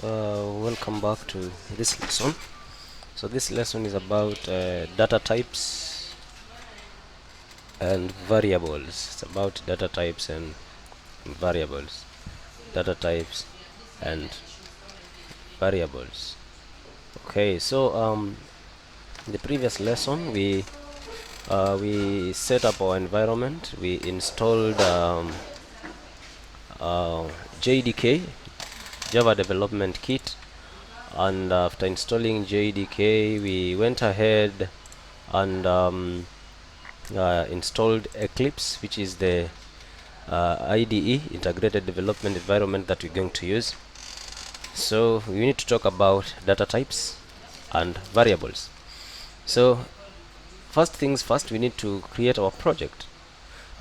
Welcome back to this lesson. So this lesson is about data types and variables. It's about data types and variables. Data types and variables. Okay, so in the previous lesson we set up our environment. We installed JDK, Java Development Kit, and after installing JDK we went ahead and installed Eclipse, which is the IDE, Integrated Development Environment, that we're going to use. So we need to talk about data types and variables. So first things first, we need to create our project.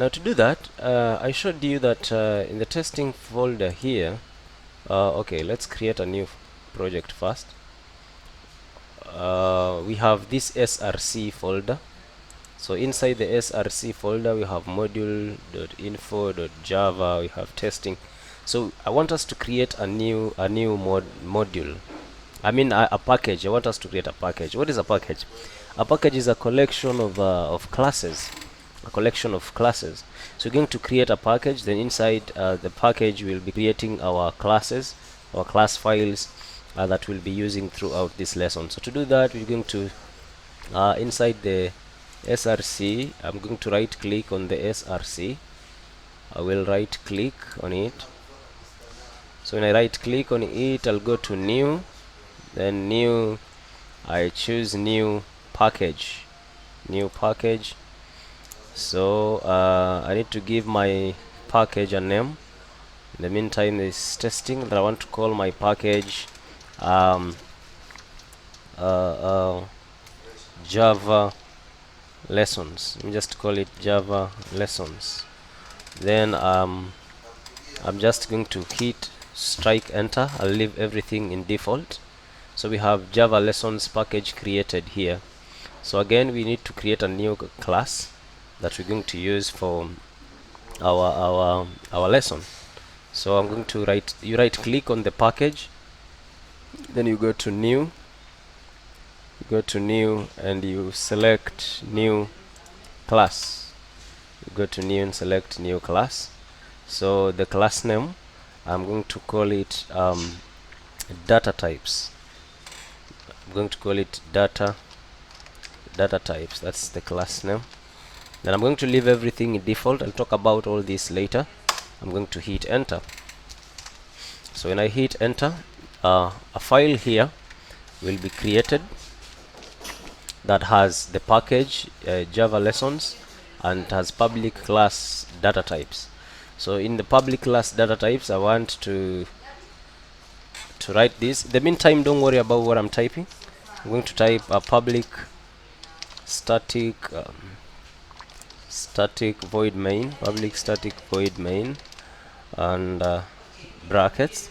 Now to do that, I showed you that in the testing folder here, okay, let's create a new project first. We have this src folder. So inside the src folder we have module.info.java, we have testing. So I want us to create a new module. I mean a package. I want us to create a package. What is a package? A package is a collection of classes. A collection of classes. So we're going to create a package, then inside the package we'll be creating our classes, our class files that we'll be using throughout this lesson. So to do that, we're going to inside the src, I'm going to right click on the src. I will right click on it. So when I right click on it, I'll go to new, then new, I choose new package. So I need to give my package a name. In the meantime, this testing that I want to call my package Java lessons. Let me just call it Java lessons. Then I'm just going to hit strike enter. I'll leave everything in default. So we have Java lessons package created here. So again, we need to create a new class that we're going to use for our lesson. So I'm going to right click on the package, then you go to new, and you select new class. You go to new and select new class. So the class name, I'm going to call it data types. I'm going to call it data types. That's the class name. Then I'm going to leave everything in default. I'll talk about all this later. I'm going to hit enter. So when I hit enter, a file here will be created that has the package Java lessons and has public class data types. So in the public class data types, I want to write this. In the meantime, don't worry about what I'm typing. I'm going to type a public static void main, public static void main, and brackets,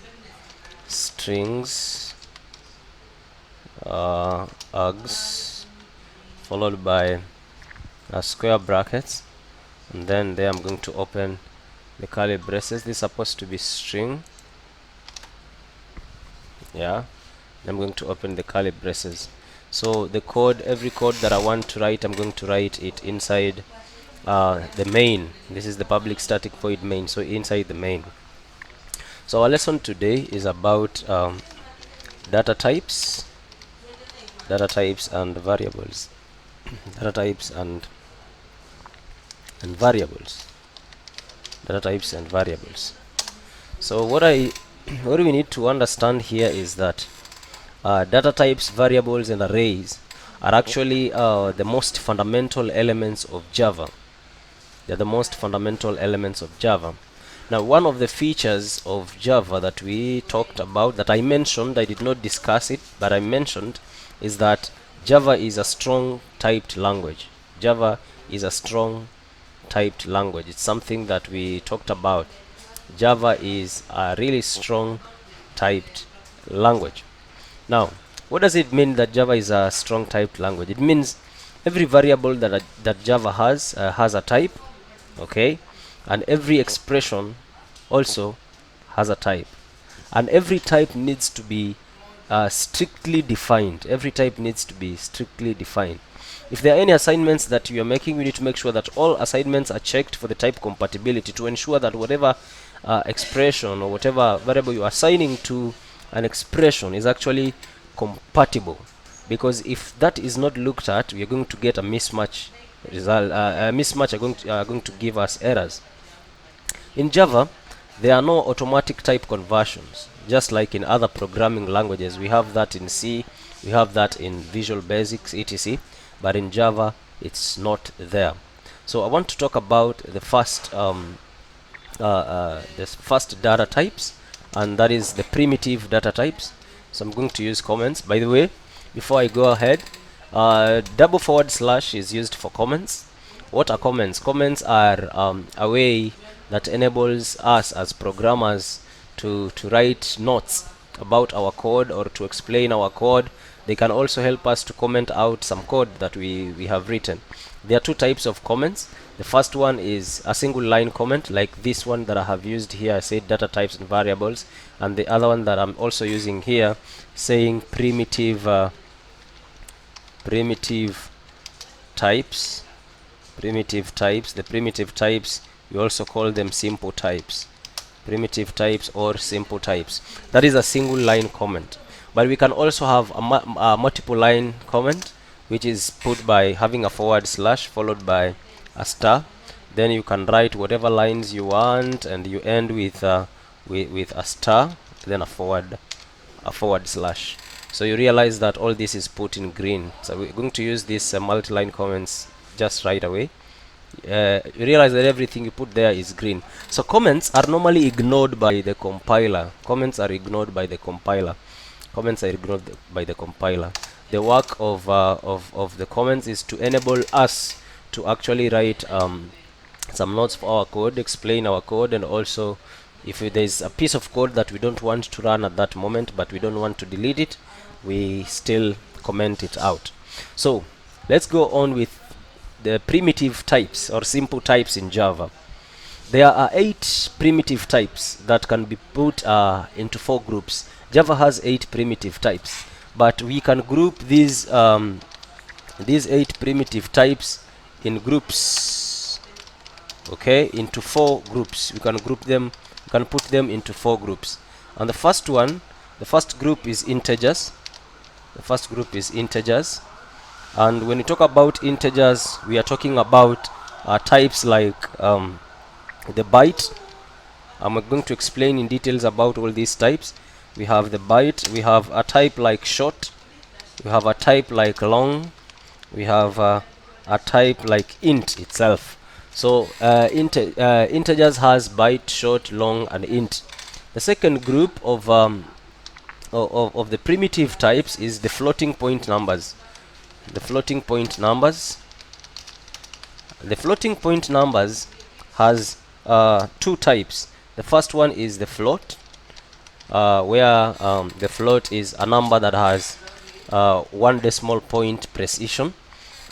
strings, args, followed by square brackets, and then there I'm going to open the curly braces. This is supposed to be string, yeah. I'm going to open the curly braces. So the code, every code that I want to write, I'm going to write it inside the main. This is the public static void main, so inside the main. So our lesson today is about data types and variables. Data types and variables. Data types and variables. So what we need to understand here is that data types, variables, and arrays are actually the most fundamental elements of Java. They're the most fundamental elements of Java. Now, one of the features of Java that we talked about, that I mentioned, I did not discuss it, but I mentioned, is that Java is a strong typed language. Java is a strong typed language. It's something that we talked about. Java is a really strong typed language. Now, what does it mean that Java is a strong typed language? It means every variable that Java has a type, okay, and every expression also has a type. and every type needs to be strictly defined. Every type needs to be strictly defined. If there are any assignments that you are making, you need to make sure that all assignments are checked for the type compatibility to ensure that whatever expression or whatever variable you are assigning to an expression is actually compatible. Because if that is not looked at, we are going to get a mismatch result. A mismatch are going to give us errors. In Java, there are no automatic type conversions, just like in other programming languages. We have that in C, we have that in Visual Basics, etc. But in Java, it's not there. So I want to talk about the first data types, and that is the primitive data types. So I'm going to use comments. By the way, before I go ahead, // is used for comments. What are comments? Comments are a way that enables us as programmers to write notes about our code or to explain our code. They can also help us to comment out some code that we have written. There are two types of comments. The first one is a single line comment, like this one that I have used here. I said data types and variables, and the other one that I'm also using here saying primitive types. The primitive types, we also call them simple types. Primitive types or simple types. That is a single line comment. But we can also have a multiple line comment, which is put by having a / followed by a star. Then you can write whatever lines you want, and you end with a star, then a forward /. So you realize that all this is put in green. So we're going to use these multi-line comments just right away. You realize that everything you put there is green. So comments are normally ignored by the compiler. Comments are ignored by the compiler. The work of the comments is to enable us to actually write some notes for our code, explain our code, and also if there's a piece of code that we don't want to run at that moment but we don't want to delete it, we still comment it out. So let's go on with the primitive types or simple types in Java. There are 8 primitive types that can be put into 4 groups. Java has 8 primitive types, but we can group these 8 primitive types in groups, okay, into 4 groups. We can group them, we can put them into 4 groups. And the first group is integers. And when we talk about integers, we are talking about types like the byte. I'm going to explain in details about all these types. We have the byte, we have a type like short, we have a type like long, we have a type like int itself. So integers has byte, short, long, and int. The second group of the primitive types is the floating point numbers. The floating point numbers has 2 types. The first one is the float, where the float is a number that has 1 decimal point precision,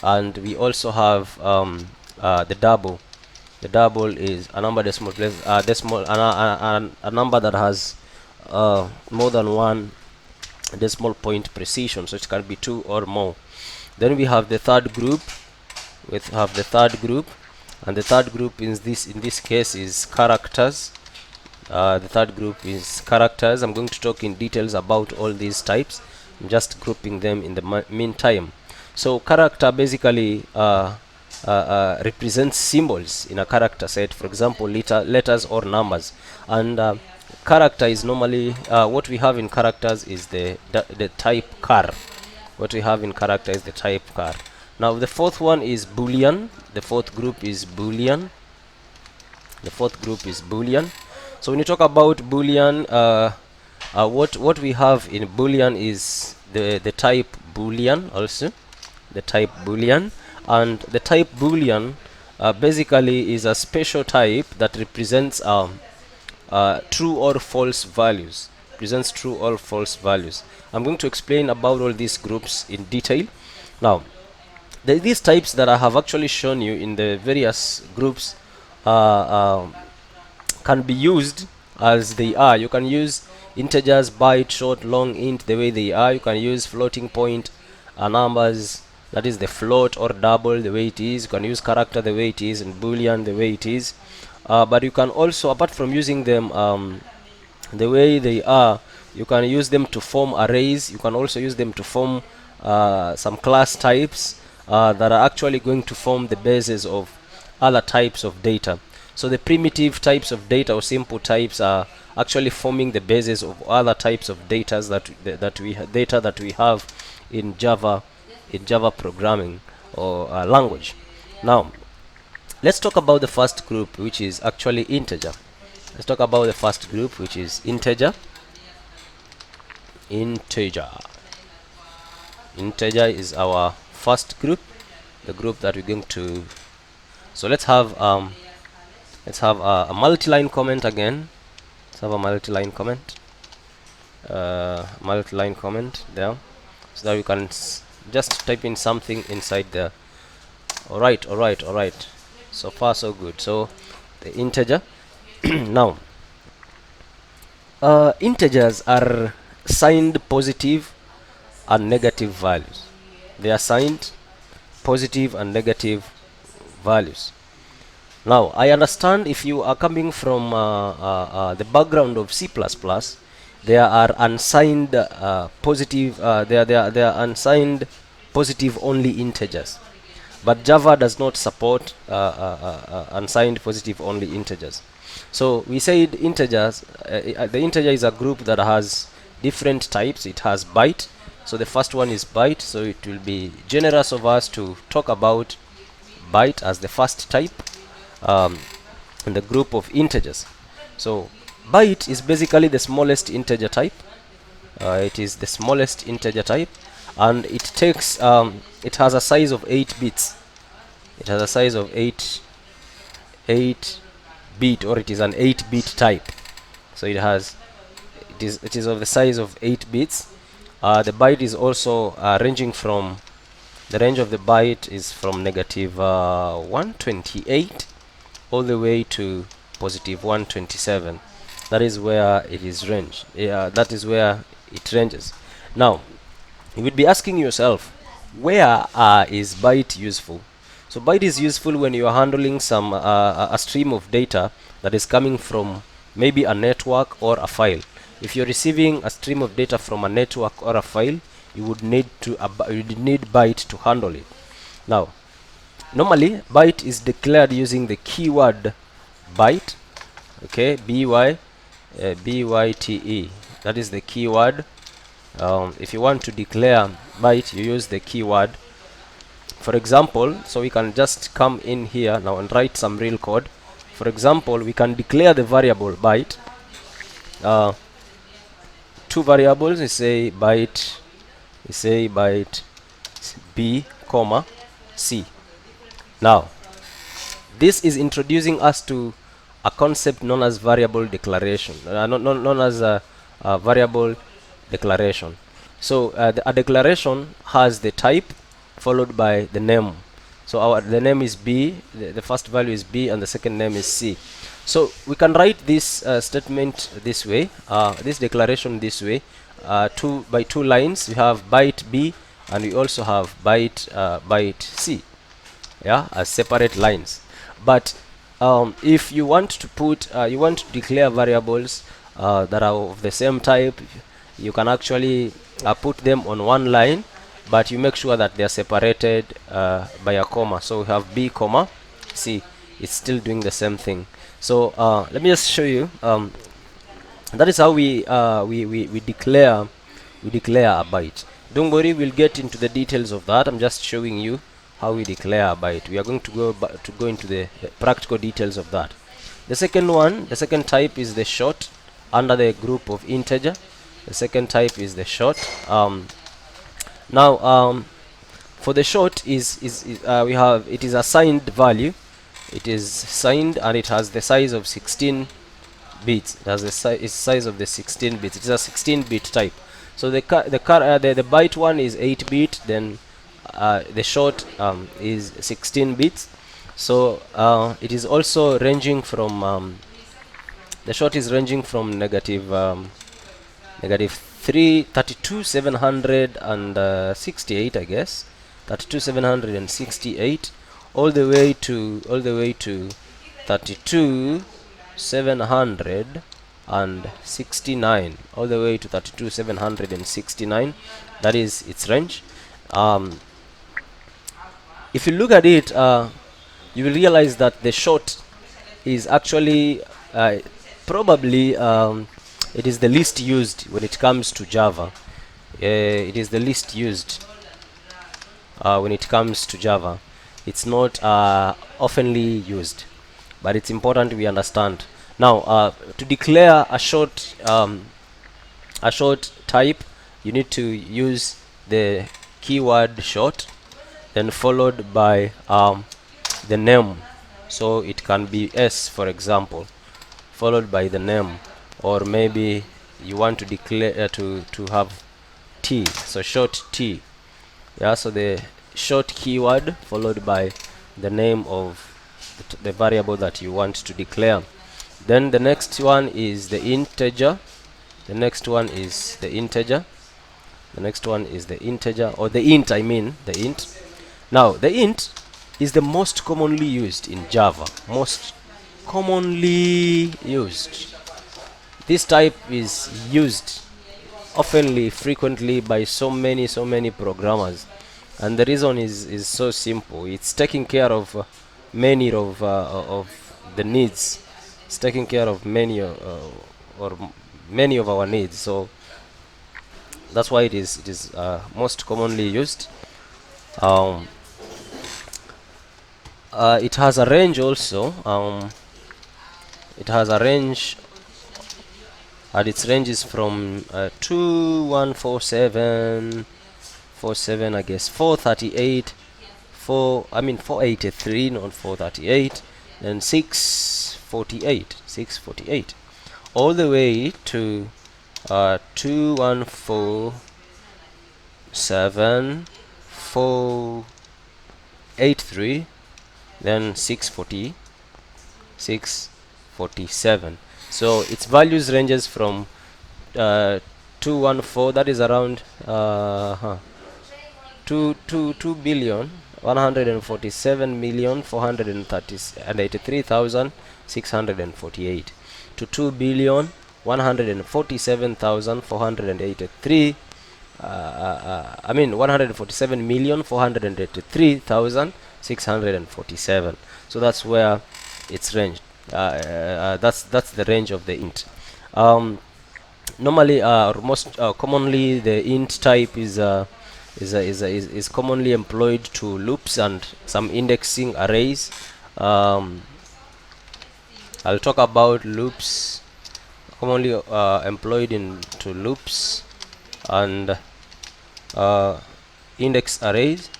and we also have the double. The double is a number decimal place, a number that has more than 1 decimal point precision, so it can be 2 or more. Then we have the third group. And the third group in this case is characters. The third group is characters. I'm going to talk in details about all these types. I'm just grouping them in the meantime. So character basically represents symbols in a character set, for example letters or numbers. And character is normally what we have in characters is the type char. What we have in character is the type char. Now the fourth one is Boolean. The fourth group is Boolean. So when you talk about Boolean, what we have in Boolean is the type Boolean also. The type Boolean. And the type Boolean basically is a special type that represents true or false values. I'm going to explain about all these groups in detail. Now, these types that I have actually shown you in the various groups can be used as they are. You can use integers, byte, short, long, int, the way they are. You can use floating point numbers, that is the float or double, the way it is. You can use character the way it is, and boolean the way it is. But you can also, apart from using them the way they are, you can use them to form arrays. You can also use them to form some class types that are actually going to form the basis of other types of data. So the primitive types of data or simple types are actually forming the basis of other types of data that we have in Java programming or language. Now let's talk about the first group, which is actually integer. Let's talk about the first group, which is integer. Integer is our first group, the group that we're going to. So let's have a multi-line comment again. Let's have a multi-line comment. Multi-line comment there, so that you can just type in something inside there. All right. So far so good. So the integer. Now integers are signed positive and negative values. They are signed positive and negative values. Now I understand if you are coming from the background of C++, there are unsigned positive there are unsigned positive only integers, but Java does not support unsigned positive only integers. So we said integers, the integer is a group that has different types. It has byte, so the first one is byte, so it will be generous of us to talk about byte as the first type in the group of integers. So byte is basically the smallest integer type. It is the smallest integer type, and it takes it has a size of 8 bits. It has a size of 8 bit, or it is an 8-bit type. So it is of the size of 8 bits. The byte is also ranging from, the range of the byte is from negative 128 all the way to positive 127. That is where it is range. That is where it ranges. Now you would be asking yourself, where is byte useful? So byte is useful when you are handling some a stream of data that is coming from maybe a network or a file. If you're receiving a stream of data from a network or a file, you would need byte to handle it. Now normally byte is declared using the keyword byte. Okay, byte, that is the keyword. If you want to declare byte, you use the keyword. For example, so we can just come in here now and write some real code. For example, we can declare the variable byte. Two variables. We say byte b comma c. Now this is introducing us to a concept known as variable declaration, known as a variable declaration. So a declaration has the type followed by the name. So the name is b, the first value is b, and the second name is c. So we can write this statement this way, this declaration this way, by two lines. We have byte b and we also have byte c, yeah, as separate lines. But if you want to put you want to declare variables that are of the same type, you can actually put them on one line, but you make sure that they are separated by a comma. So we have b comma c. It's still doing the same thing. So let me just show you. That is how we declare a byte. Don't worry, we'll get into the details of that. I'm just showing you how we declare a byte. We are going to go into the practical details of that. The second type is the short under the group of integer. The second type is the short. Now for the short we have, it is a signed value. It is signed and it has the size of 16 bits. It has the size of the 16 bits. It is a 16-bit type. So the byte one is 8-bit, then the short is 16 bits. So it is also ranging from The short is ranging from negative 32,768, I guess, 32,768, all the way to 32,769, all the way to 32,769. That is its range. If you look at it, you will realize that the short is actually probably it is the least used when it comes to Java. It is the least used when it comes to Java. It's not oftenly used, but it's important we understand. Now, to declare a short type, you need to use the keyword short, then followed by the name. So it can be S, for example, followed by the name, or maybe you want to declare to have T, so short T. Yeah, so the short keyword followed by the name of the variable that you want to declare. Then the next one is the integer. The next one is the integer. The next one is the integer, or the int, I mean the int. Now the int is the most commonly used in Java. Most commonly used. This type is used oftenly, frequently by so many programmers, and the reason is so simple. It's taking care of many of the needs. It's taking care of many of our needs. So that's why it is most commonly used. It has a range also. It has a range, and its range is from 2147, I guess, 438, 483, not 438, and 648, all the way to 2147, 483, then 647. So its values ranges from 214, that is around 2,147,483,648 to 2,147,483. 147,483,647. So that's where it's ranged. That's the range of the int. Normally, or most commonly, the int type is commonly employed to loops and some indexing arrays. I'll talk about loops commonly employed into loops and index arrays.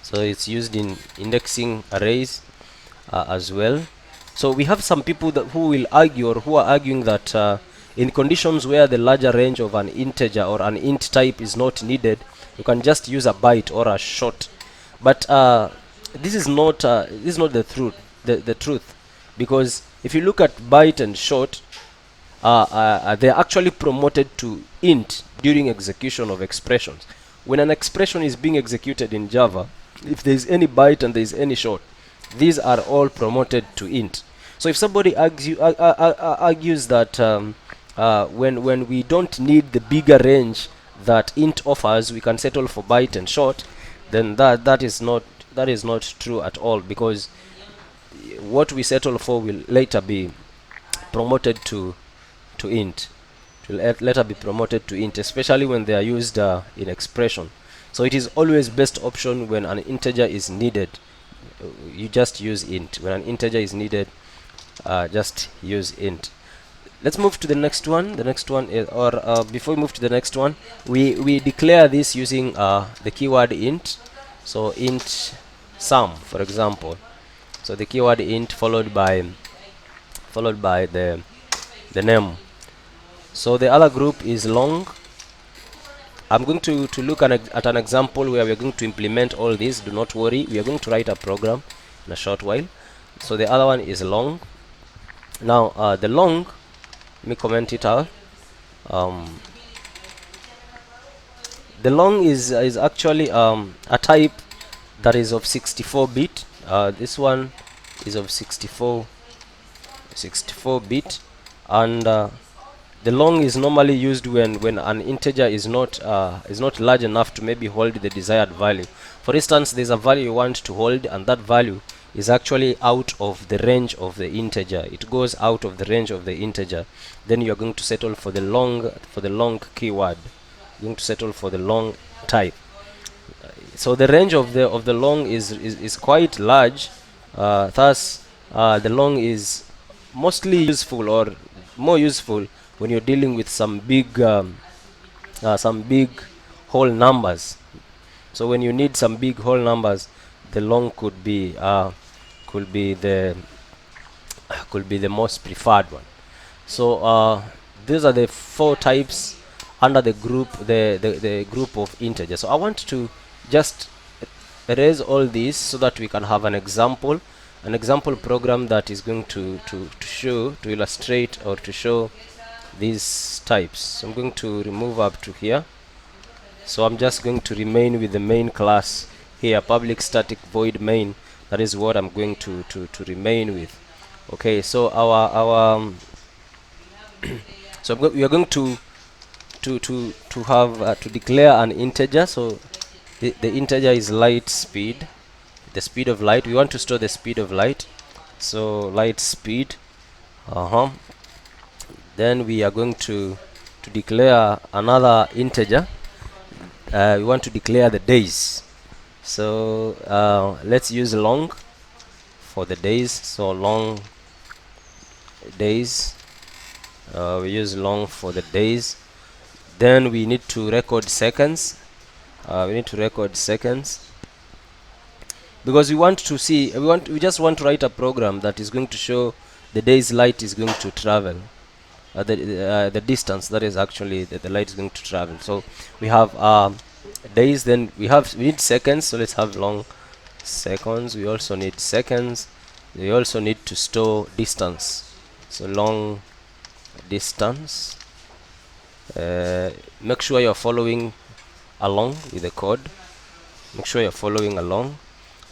So it's used in indexing arrays as well. So we have some people who will argue, or who are arguing that in conditions where the larger range of an integer or an int type is not needed, you can just use a byte or a short. But this is not the truth. The truth, because if you look at byte and short, they are actually promoted to int during execution of expressions. When an expression is being executed in Java, if there is any byte and there is any short, these are all promoted to int. So if somebody argues that when we don't need the bigger range that int offers, we can settle for byte and short, then that is not true at all, because what we settle for will later be promoted to int. It will later be promoted to int, especially when they are used in expression. So it is always best option when an integer is needed. You just use int. When an integer is needed, just use int. Let's move to the next one. The next one is, before we move to the next one, we declare this using the keyword int. So int sum, for example. So the keyword int followed by the name. So the other group is long. I'm going to look at an example where we're going to implement all this. Do not worry, we are going to write a program in a short while. So the other one is long. Now the long, let me comment it out. um, the long is actually a type that is of 64 bit. This one is of 64 bit, and the long is normally used when an integer is not large enough to maybe hold the desired value. For instance, there's a value you want to hold, and that value is actually out of the range of the integer. It goes out of the range of the integer. Then you are going to settle for the long keyword. You're going to settle for the long type. So the range of the long is quite large. Thus, the long is mostly useful, or more useful, when you're dealing with some big whole numbers. So when you need some big whole numbers, the long could be the most preferred one. So these are the four types under the the group of integers. So I want to just erase all these so that we can have an example program that is going to illustrate or to show these types. So I'm going to remove up to here. So I'm just going to remain with the main class here, public static void main. That is what I'm going to remain with. Okay, so so we are going to have to declare an integer. So the integer is light speed, the speed of light. We want to store the speed of light, so light speed. Then we are going to declare another integer. We want to declare the days. So let's use long for the days. So long days. We use long for the days. Then we need to record seconds. Because we want to see, we just want to write a program that is going to show the days light is going to travel, the distance that is actually the light is going to travel. So we have days, then we need seconds. So let's have long seconds. We also need seconds. We also need to store distance. So long distance. Make sure you're following along with the code. Make sure you're following along.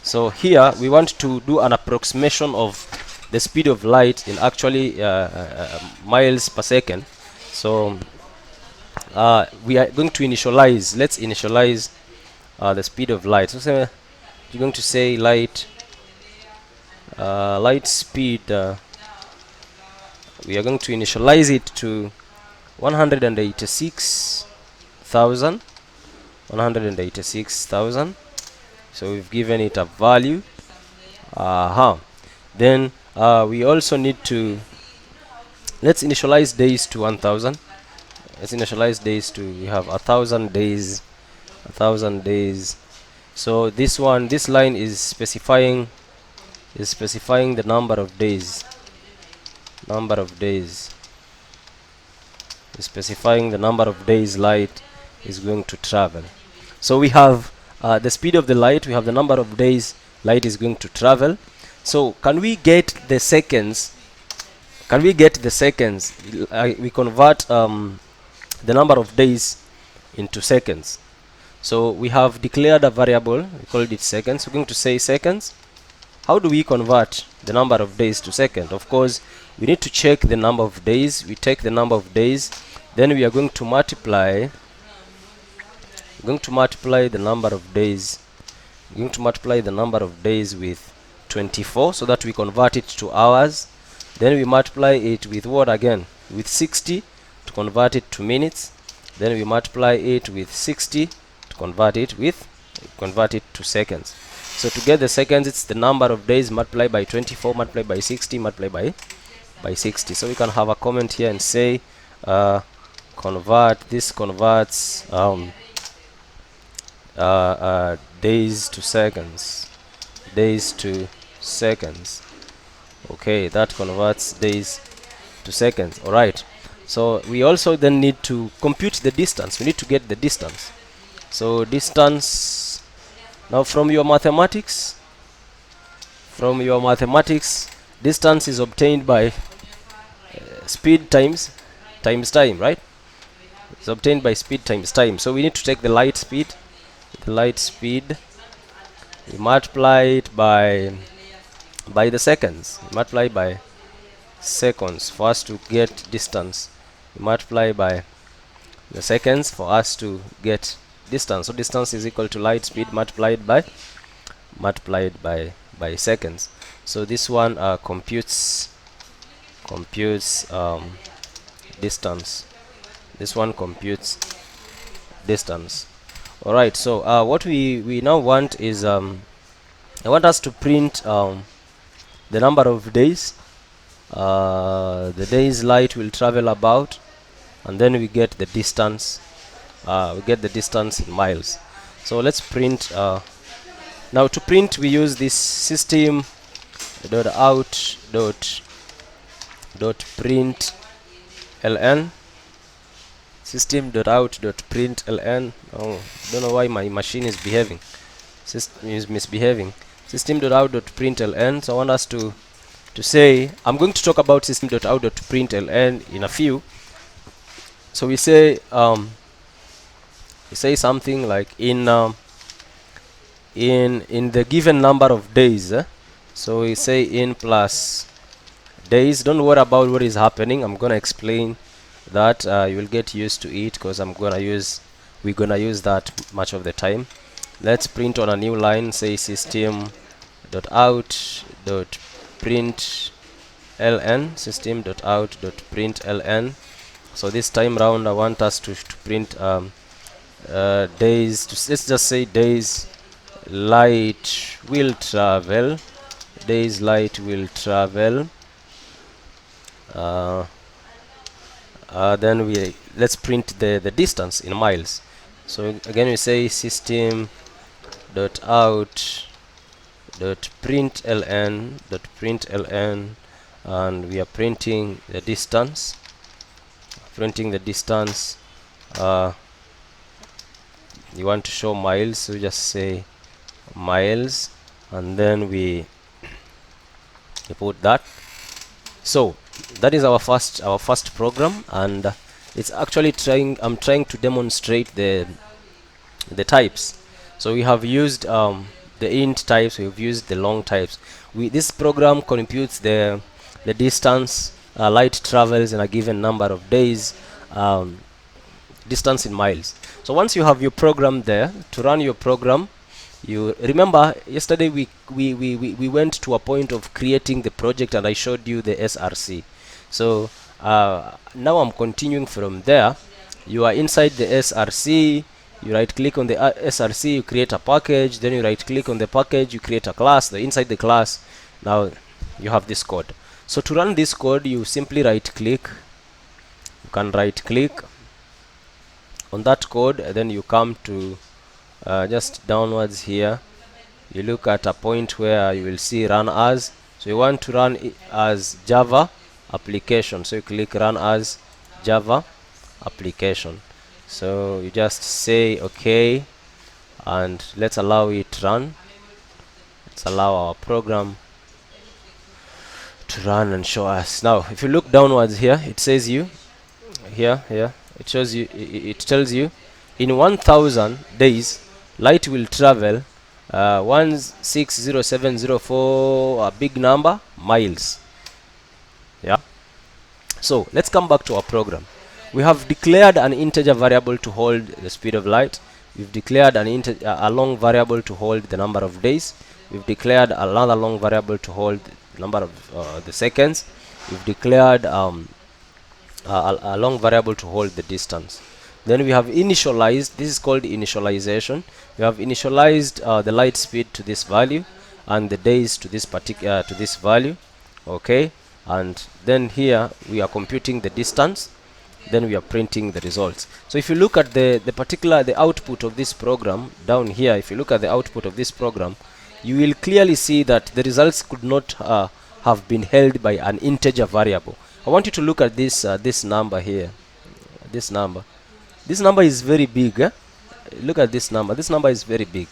So here we want to do an approximation of the speed of light in actually miles per second. So we are going to initialize. Let's initialize the speed of light. So say you're going to say light speed. We are going to initialize it to 186,000. So we've given it a value. Then we also need to, let's initialize days to 1000. Let's initialize days to, we have 1000 days. So this line is specifying the number of days. Is specifying the number of days light is going to travel. So we have the speed of the light, we have the number of days light is going to travel. So can we get the seconds? We convert the number of days into seconds. So we have declared a variable, we called it seconds. We're going to say seconds. How do we convert the number of days to second? Of course, we need to check the number of days. We take the number of days, then we are going to multiply. We're going to multiply the number of days. We're going to multiply the number of days with 24 so that we convert it to hours. Then we multiply it with what again? With 60 to convert it to minutes. Then we multiply it with 60 to convert it to seconds. So to get the seconds, it's the number of days multiplied by 24 multiplied by 60 multiplied by 60. So we can have a comment here and say this converts days to seconds. Okay, that converts days to seconds. All right. So we also then need to compute the distance. We need to get the distance. So distance, now from your mathematics, distance is obtained by speed times time, right? It's obtained by speed times time. So we need to take the light speed. The light speed, we multiply it by the seconds. We multiply by seconds for us to get distance. We multiply by the seconds for us to get distance. So distance is equal to light speed multiplied by seconds. So this one computes distance. This one computes distance. All right. So what we now want is I want us to print the number of days the days light will travel about, and then we get the distance. We get the distance in miles. So let's print. Now to print, we use this system dot out dot print ln. System dot out dot print ln. Oh, don't know why my machine is behaving. System is misbehaving. System dot out dot print ln. So I want us to say, I'm going to talk about system dot out dot print ln in a few. So we say something like in the given number of days. So we say in plus days. Don't worry about what is happening. I'm gonna explain that. You will get used to it because we're gonna use that much of the time. Let's print on a new line. Say system dot out dot print ln. System dot out dot print ln. So this time round I want us to print days. Let's just say days light will travel. Days light will travel. Then let's print the distance in miles. So again we say system dot out dot print ln, and we are printing the distance. You want to show miles, so just say miles, and then we put that. So that is our first program, and it's actually I'm trying to demonstrate the types. So we have used the int types, we've used the long types. This program computes the distance light travels in a given number of days, distance in miles. So once you have your program there, to run your program, you remember yesterday we went to a point of creating the project, and I showed you the SRC. So now I'm continuing from there. You are inside the SRC. You right click on the SRC, you create a package, then you right click on the package, you create a class. Inside the class, now you have this code. So to run this code, you simply right click. You can right click on that code, and then you come to just downwards here. You look at a point where you will see run as. So you want to run it as Java application, so you click run as Java application. So you just say okay, and let's allow it run. Let's allow our program to run and show us. Now if you look downwards here, it says you here it shows you, it tells you in 1000 days light will travel 160704, a big number, miles. Yeah. So let's come back to our program. We have declared an integer variable to hold the speed of light. We've declared a long variable to hold the number of days. We've declared another long variable to hold the number of the seconds. We've declared a long variable to hold the distance. Then we have initialized, this is called initialization. We have initialized the light speed to this value and the days to this particular to this value. Okay, and then here we are computing the distance, then we are printing the results. So if you look at the output of this program down here, if you look at the output of this program, you will clearly see that the results could not have been held by an integer variable. I want you to look at this this number here. This number is very big. Look at this number. This number is very big.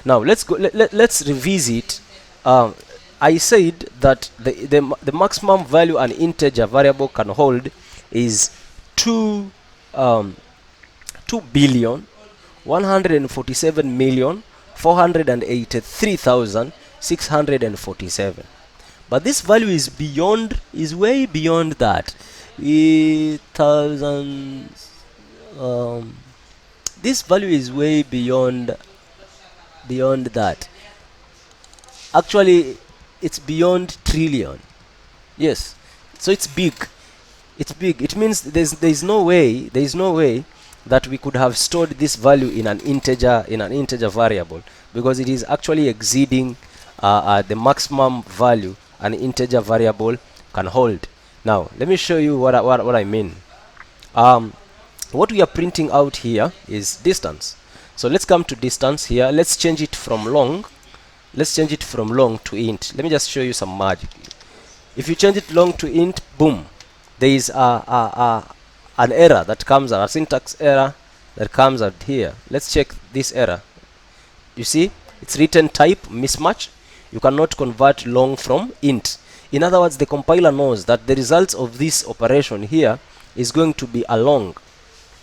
Now let's go. Let's revisit I said that the maximum value an integer variable can hold is 2 billion 147,483,647. But this value is way beyond that. Thousands. This value is way beyond that. Actually, it's beyond trillion. Yes, so it's big. It's big. It means there's no way that we could have stored this value in an integer variable, because it is actually exceeding the maximum value an integer variable can hold. Now let me show you what I mean. What we are printing out here is distance. So let's come to distance here. Let's change it from long. Let's change it from long to int. Let me just show you some magic. If you change it long to int, boom, there is an error that comes out, a syntax error that comes out here. Let's check this error. You see, it's written type mismatch. You cannot convert long from int. In other words, the compiler knows that the results of this operation here is going to be a long.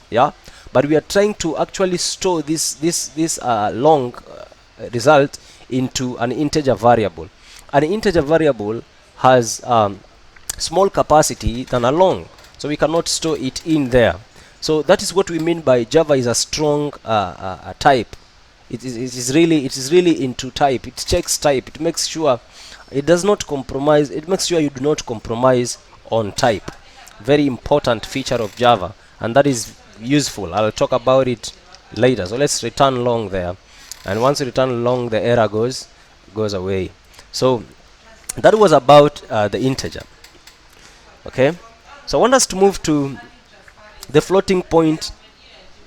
Yeah, but we are trying to actually store this long result into an integer variable. An integer variable has small capacity than a long, so we cannot store it in there. So that is what we mean by Java is a strong type. It is really into type. It checks type. It makes sure it does not compromise. It makes sure you do not compromise on type. Very important feature of Java, and that is useful. I'll talk about it later. So let's return long there, and once you return long, the error goes away. So that was about the integer. Okay, so I want us to move to the floating point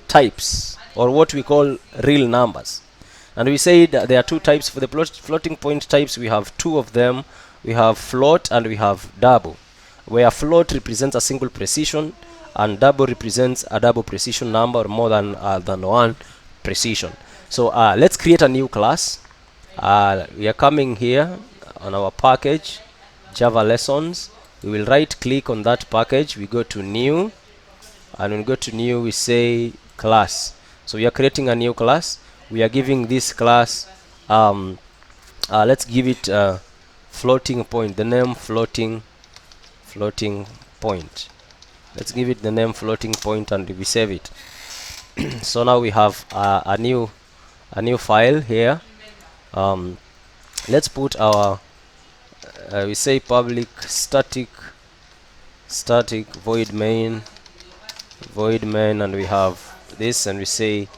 types, or what we call real numbers. And we said there are two types for the floating point types. We have two of them. We have float and we have double, where float represents a single precision and double represents a double precision number, or more than one precision. So let's create a new class. We are coming here on our package, Java lessons. We will right click on that package. We go to new, and when we go to new, we say class. So we are creating a new class. We are giving this class, let's give it floating point, the name floating point. Let's give it the name floating point, and we save it. So now we have a new file here. Let's put our we say public static void main, and we have this, and we say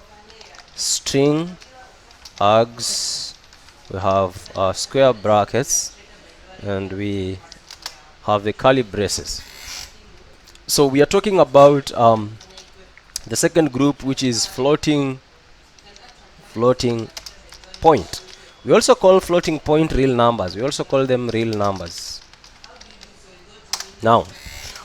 string args. We have square brackets, and we have the curly braces. So we are talking about the second group, which is floating point. We also call floating point real numbers. We also call them real numbers. Now,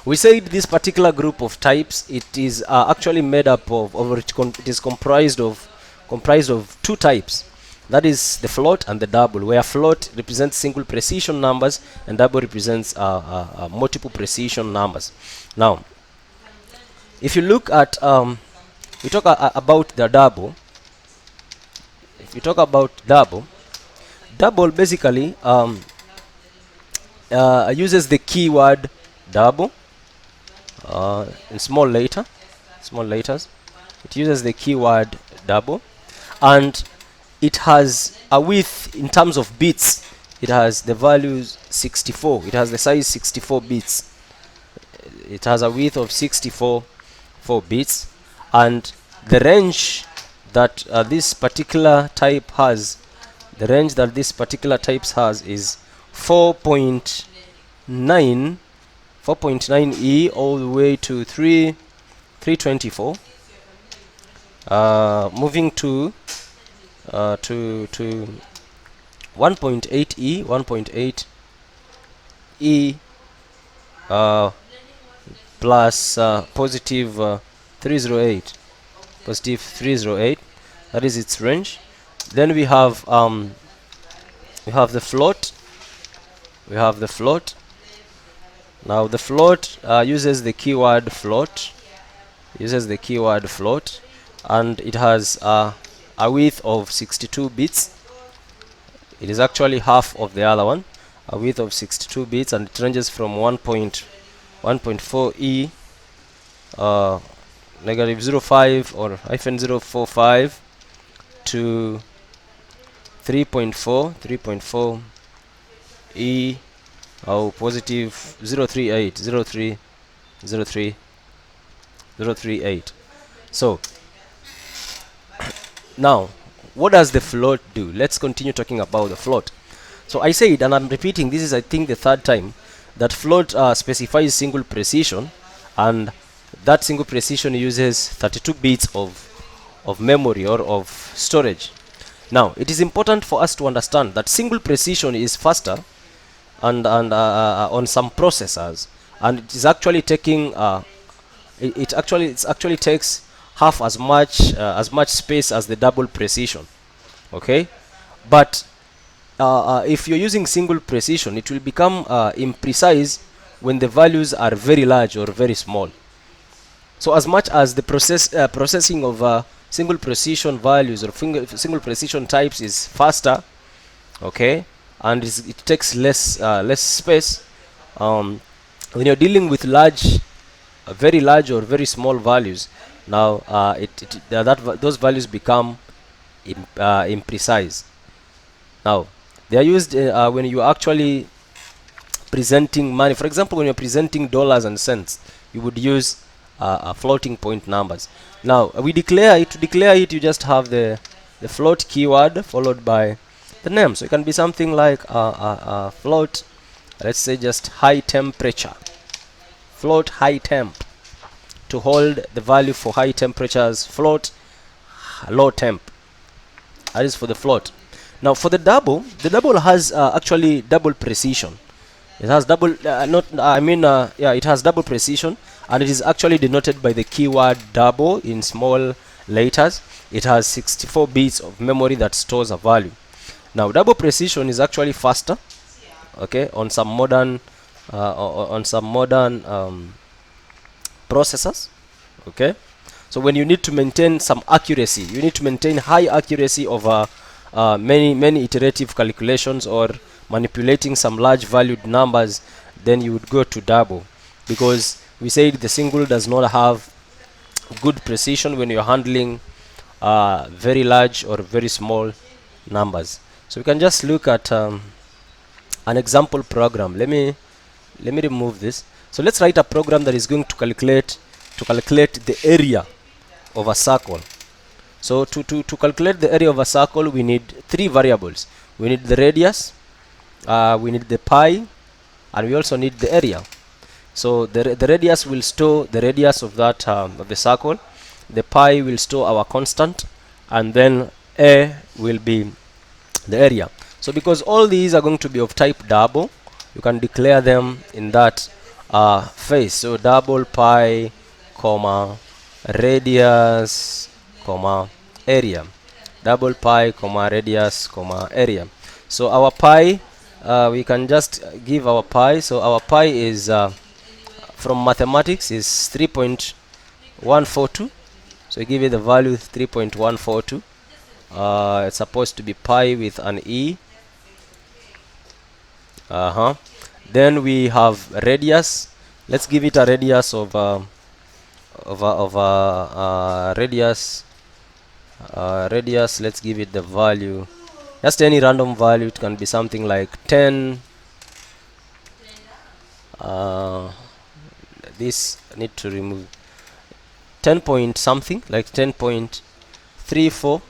we said this particular group of types, it is actually made up of, it is comprised of two types. That is the float and the double, where float represents single precision numbers and double represents multiple precision numbers. Now, if you look at, we talk about the double. If you talk about double basically uses the keyword double in small letters. It uses the keyword double, and it has a width in terms of bits. It has the values 64. It has the size 64 bits. It has a width of 64 bits, and the range that this particular type has, is 4.9 all the way to 324. Moving to 1.8 plus positive 308. That is its range. Then we have the float. we have the float. Now the float uses the keyword float, and it has a width of 62 bits. It is actually half of the other one, a width of 62 bits, and it ranges from 1.4 e -05 or -045 to 3.4 e or positive 0.38. So now, what does the float do? Let's continue talking about the float. So I said, and I'm repeating, this is I think the third time, that float specifies single precision, and that single precision uses 32 bits of memory or of storage. Now, it is important for us to understand that single precision is faster and on some processors, and it is actually taking it actually takes half as much space as the double precision. Okay, but if you're using single precision, it will become imprecise when the values are very large or very small. So as much as the processing of single precision values or single precision types is faster, okay, and it takes less space, when you're dealing with very large or very small values, now those values become imprecise. Now they are used when you are actually presenting money. For example, when you're presenting dollars and cents, you would use floating point numbers. Now we declare it. To declare it, you just have the float keyword followed by the name. So it can be something like float, let's say just high temperature, float high temp, to hold the value for high temperatures, float low temp. That is for the float. Now for the double has actually double precision. It has double it has double precision, and it is actually denoted by the keyword double in small letters. It has 64 bits of memory that stores a value. Now double precision is actually faster, okay, on some modern processors. Okay, so when you need to maintain some accuracy, you need to maintain high accuracy over many iterative calculations or manipulating some large valued numbers, then you would go to double, because we said the single does not have good precision when you're handling very large or very small numbers. So we can just look at an example program. Let me remove this. So let's write a program that is going to calculate the area of a circle. So to calculate the area of a circle, we need three variables. We need the radius, we need the pi, and we also need the area. So the radius will store the radius of that of the circle. The pi will store our constant, and then a will be the area. So because all these are going to be of type double, you can declare them in that phase. So double pi comma radius comma area, double pi comma radius comma area. So our pi, we can just give our pi. So our pi is from mathematics is 3.142. so we give it the value 3.142. It's supposed to be pi with an e. Then we have radius. Let's give it a radius of radius. Let's give it the value, just any random value. It can be something like 10. This I need to remove 10 point something, like 10.34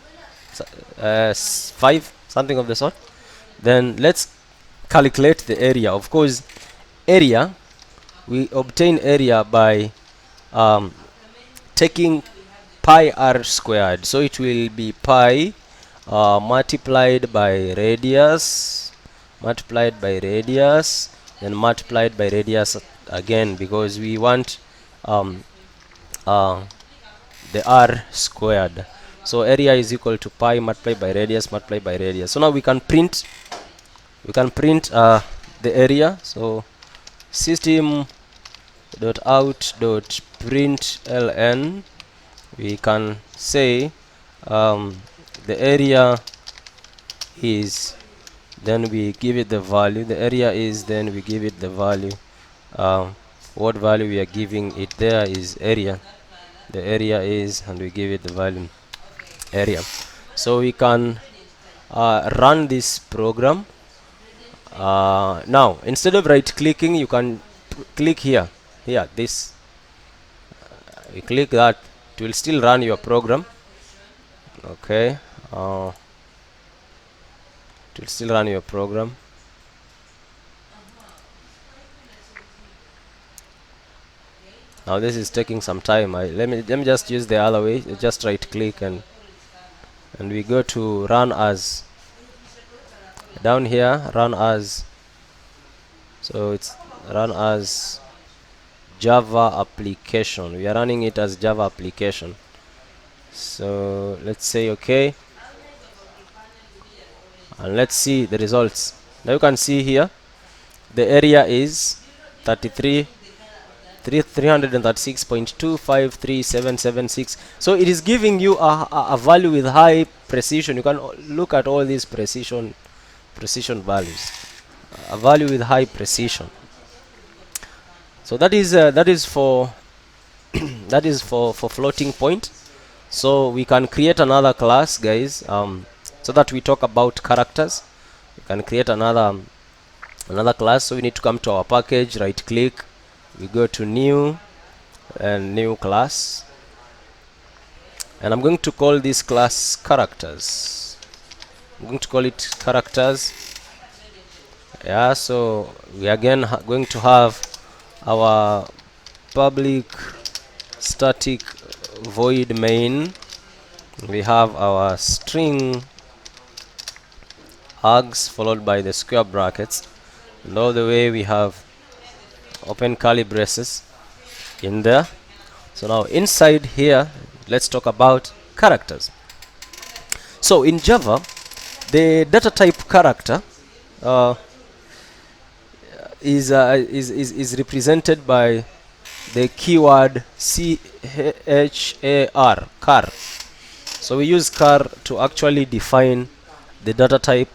5, something of the sort. Then let's calculate the area. Of course, area, we obtain area by taking pi r squared. So it will be pi multiplied by radius, then multiplied by radius again, because we want the r squared. So area is equal to pi multiplied by radius multiplied by radius. So now we can print the area. So system.out.println, we can say the area is, then we give it the value. The area is, then we give it the value. What value we are giving it there is area. The area is, and we give it the value area. So we can run this program. Now instead of right clicking, you can click here, this, you click that, it will still run your program. Okay, it will still run your program. Now this is taking some time. Let me just use the other way. Just right click and we go to run as. Down here, run as. So it's run as Java application. We are running it as Java application. So let's say okay, and let's see the results. Now you can see here the area is 336.2537776. So it is giving you a value with high precision. You can look at all these precision values, a value with high precision. So that is for that is for floating point. So we can create another class, guys, so that we talk about characters. We can create another class. So we need to come to our package, right click, we go to new and new class, and I'm going to call this class characters. I'm going to call it characters. Yeah, so we again going to have our public static void main. We have our string args followed by the square brackets, and all the way we have open curly braces in there. So now inside here, let's talk about characters. So in Java, the data type character is represented by the keyword char, char. So we use char to actually define the data type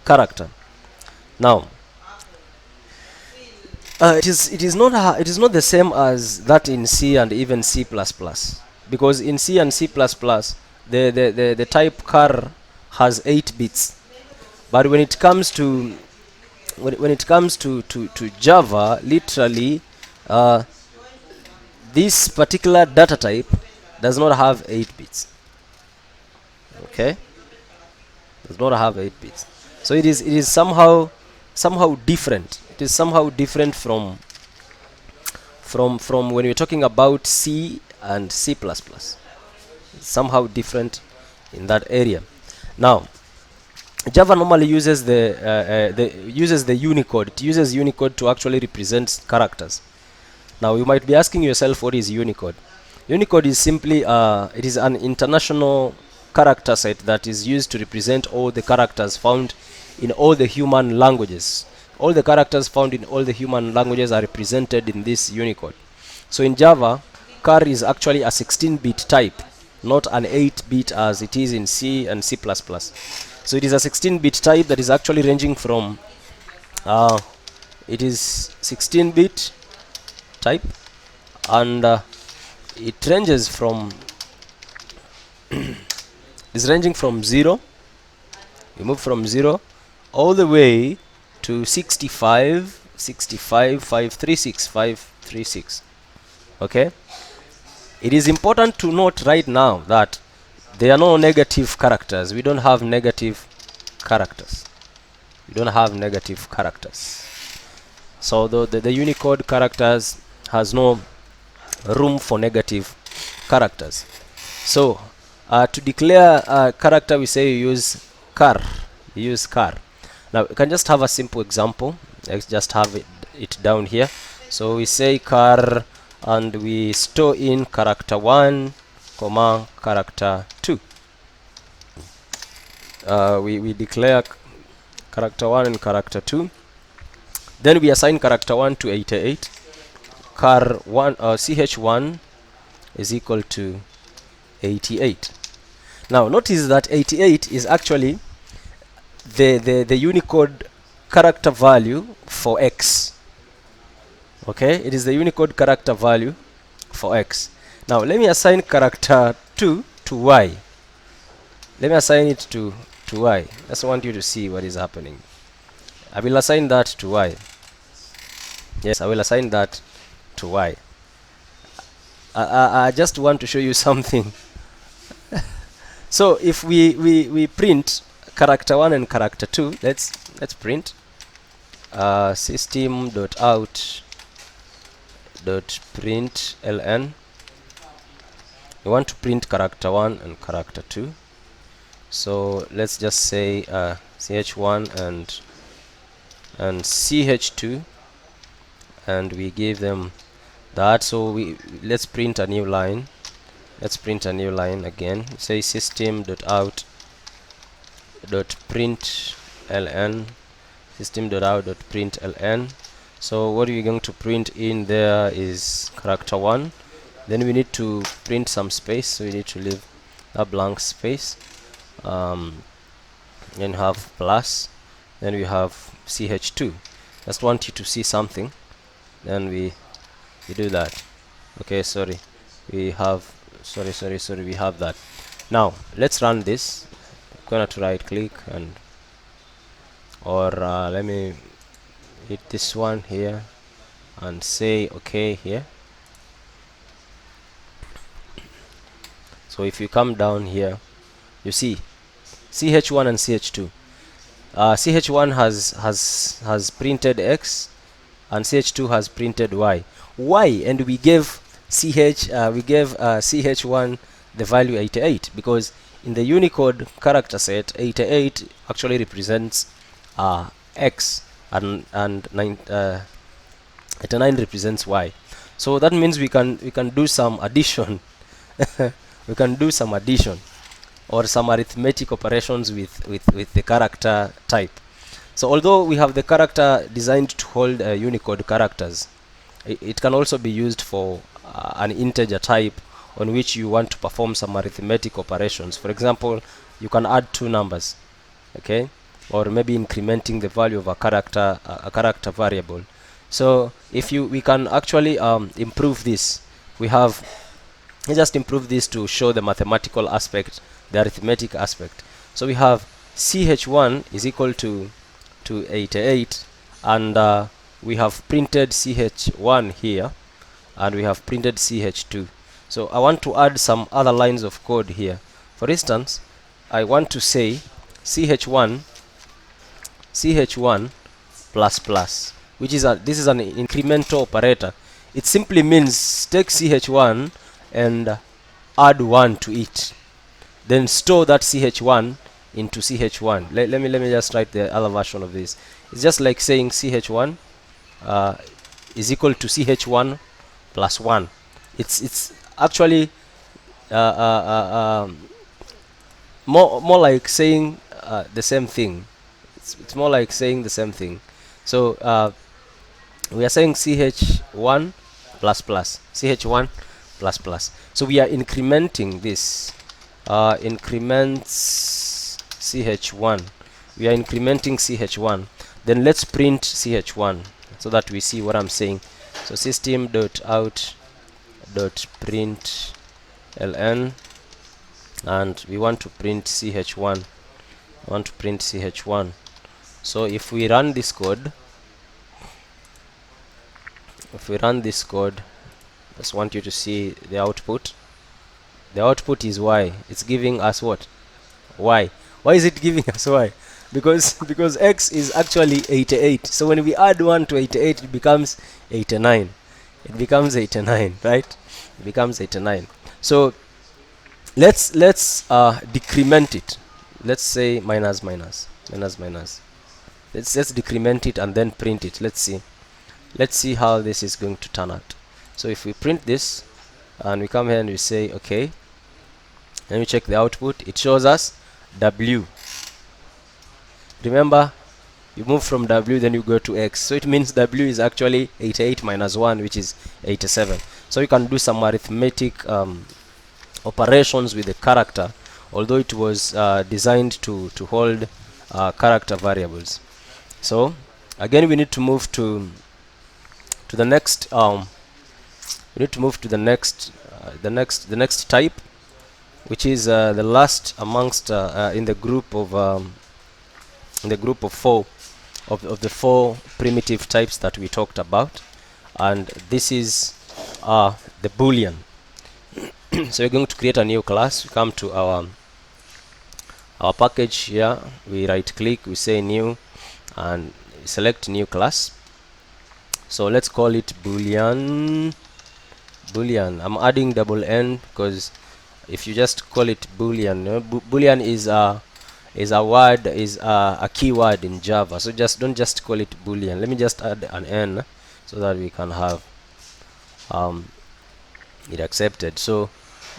character. Now it is not the same as that in C and even C++, because in C and C++ the type char has 8 bits, but when it comes to Java, literally this particular data type does not have 8 bits. Okay, does not have 8 bits. So it is somehow different. It is somehow different from when we're talking about C and C++. It's somehow different in that area. Now Java normally uses the Unicode. It uses Unicode to actually represent characters. Now you might be asking yourself, what is Unicode? Unicode is simply it is an international character set that is used to represent all the characters found in all the human languages. All the characters found in all the human languages are represented in this Unicode. So in Java, char is actually a 16-bit type, not an 8-bit as it is in C and C++. So it is a 16-bit type that is actually ranging from it is 16-bit type, and it ranges from is ranging from 0. We move from 0 all the way to 65 536. Okay, it is important to note right now that there are no negative characters. We don't have negative characters. So the Unicode characters has no room for negative characters. So to declare a character, we say you use char. Now you can just have a simple example. Let's just have it down here. So we say char, and we store in character 1, comma character 2. We declare character 1 and character 2. Then we assign character 1 to 88. ch1 is equal to 88. Now notice that 88 is actually the Unicode character value for x. Okay, it is the Unicode character value for x. Now let me assign character 2 to y. Let me assign it to y. I just want you to see what is happening. I will assign that to y. Yes, I will assign that to y. I just want to show you something. So if we print character 1 and character 2, let's print system.out.println. We want to print character 1 and character 2. So let's just say ch1 and ch2, and we give them that. So let's print a new line. Let's print a new line again. Say system.out.println, system.out.println. So what are we going to print in there is character 1. Then we need to print some space, so we need to leave a blank space. Then have plus, then we have ch2. Just want you to see something. Then we do that. Okay, sorry, we have sorry, we have that. Now let's run this. I'm gonna to right click and let me hit this one here and say okay here. So if you come down here, you see ch1 and ch2. ch1 has printed x and ch2 has printed y. And we gave ch1 the value 88 because in the Unicode character set 88 actually represents x and 89 represents y. So that means we can do some addition. We can do some addition or some arithmetic operations with the character type. So although we have the character designed to hold Unicode characters, it can also be used for an integer type on which you want to perform some arithmetic operations. For example, you can add two numbers, okay, or maybe incrementing the value of a character variable. So if we can actually improve this. Let's just improve this to show the mathematical aspect, the arithmetic aspect. So we have ch1 is equal to 88, and we have printed ch1 here, and we have printed ch2. So I want to add some other lines of code here. For instance, I want to say ch1 plus plus, which is this is an incremental operator. It simply means take ch1 and add 1 to it, then store that ch1 into ch1. Let me just write the other version of this. It's just like saying ch1 is equal to ch1 plus 1. It's actually more like saying the same thing. It's more like saying the same thing. So we are saying ch1 plus plus, ch1 plus plus. So we are incrementing this. Increments ch1. We are incrementing ch1. Then let's print ch1 so that we see what I'm saying. So system.out.println, and we want to print ch1. So if we run this code, just want you to see the output. The output is y. It's giving us what? Y. Why is it giving us y? Because x is actually 88. So when we add 1 to 88, it becomes 89. It becomes 89, right? It becomes 89. So let's decrement it. Let's say minus. Let's decrement it and then print it. Let's see how this is going to turn out. So if we print this and we come here and we say okay, let me check the output. It shows us W. Remember, You move from W, then you go to X. So it means W is actually 88 minus 1, which is 87. So you can do some arithmetic operations with the character, although it was designed to hold character variables. So again, we need to move to the next we need to move to the next type, which is the last amongst in the group of four of the four primitive types that we talked about, and this is the Boolean. So we're going to create a new class. We come to our package here, we right click, we say new, and select new class. So let's call it Boolean. I'm adding double N because if you just call it Boolean, Boolean is a word, is a keyword in Java. So don't just call it Boolean. Let me just add an N so that we can have it accepted. So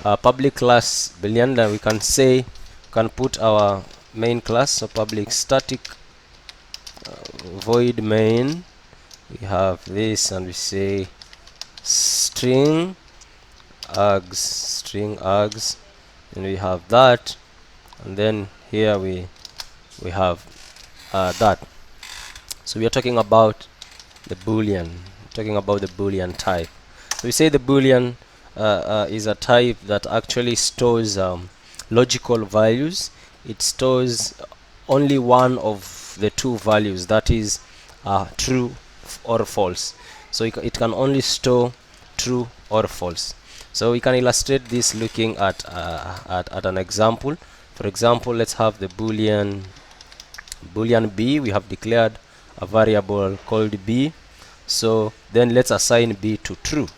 public class Boolean, then we can put our main class. So public static void main. We have this, and we say string args, and we have that, and then here we have that. So we are talking about the Boolean, type. So we say the Boolean is a type that actually stores logical values. It stores only one of the two values, that is true or false. So it can only store true or false. So we can illustrate this looking at an example. For example, let's have the Boolean b. We have declared a variable called b. So then let's assign b to true.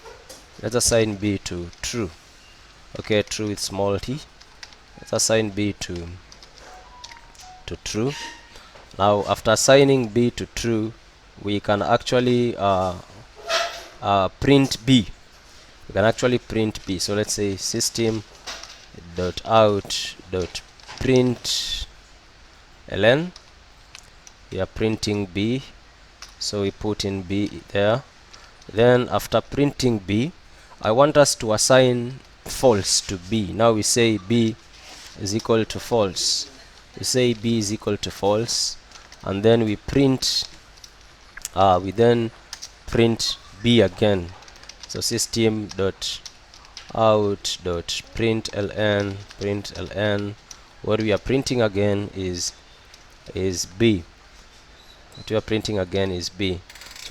Okay, true with small t. Let's assign b to true. Now after assigning b to true, we can actually print b. So let's say system.out.println. We are printing b, so we put in b there. Then after printing b, I want us to assign false to b. Now we say b is equal to false. And then we print b again. So system.out.println, what we are printing again is b. So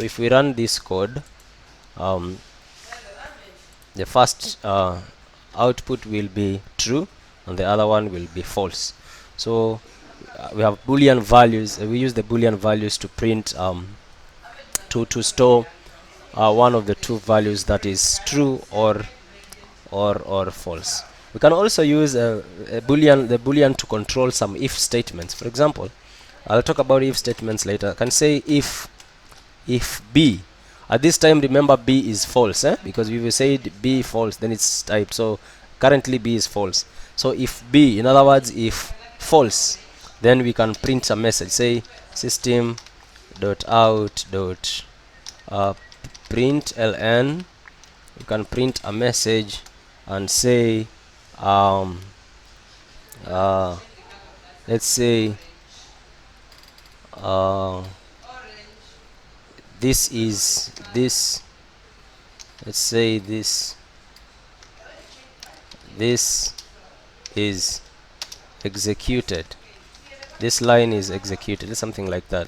if we run this code, the first output will be true and the other one will be false. So we have Boolean values. We use the Boolean values to print to store one of the two values, that is true or false. We can also use the Boolean to control some if statements. For example, I'll talk about if statements later. I can say if b, at this time remember b is false, because if you said b false, then it's typed. So currently b is false. So if b, in other words, if false, then we can print a message. Say system.out.println. You can print a message and say let's say this is executed. This line is executed. It's something like that.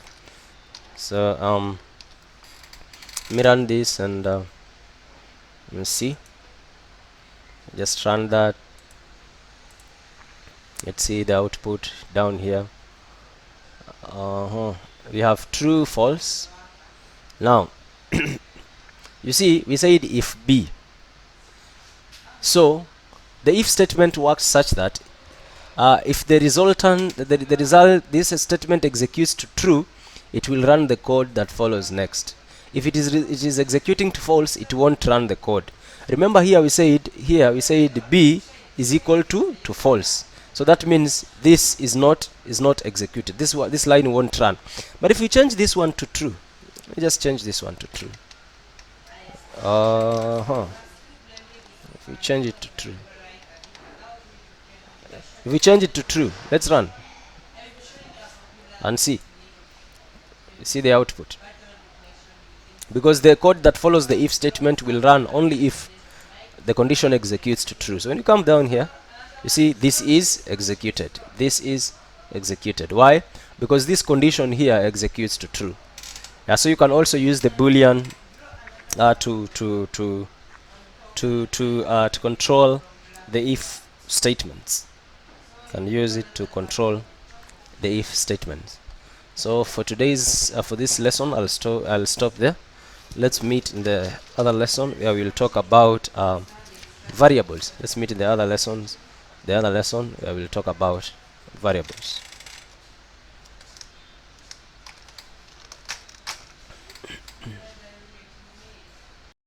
So let me run this and let's see. Just run that. Let's see the output down here. We have true, false. Now you see, we said if b. So the if statement works such that if the result this statement executes to true, it will run the code that follows next. If it is executing to false, it won't run the code. Remember, here we said b is equal to false. So that means this is not executed. This line won't run. But if we change this one to true, let me just change this one to true. If we change it to true, let's run and see. You see the output. Because the code that follows the if statement will run only if the condition executes to true. So when you come down here, you see this is executed. This is executed. Why? Because this condition here executes to true. Yeah, so you can also use the Boolean to control the if statements. You can use it to control the if statements. So for today's for this lesson, I'll stop there. Let's meet in the other lesson where we'll talk about variables. Let's meet in the other lesson where we'll talk about variables.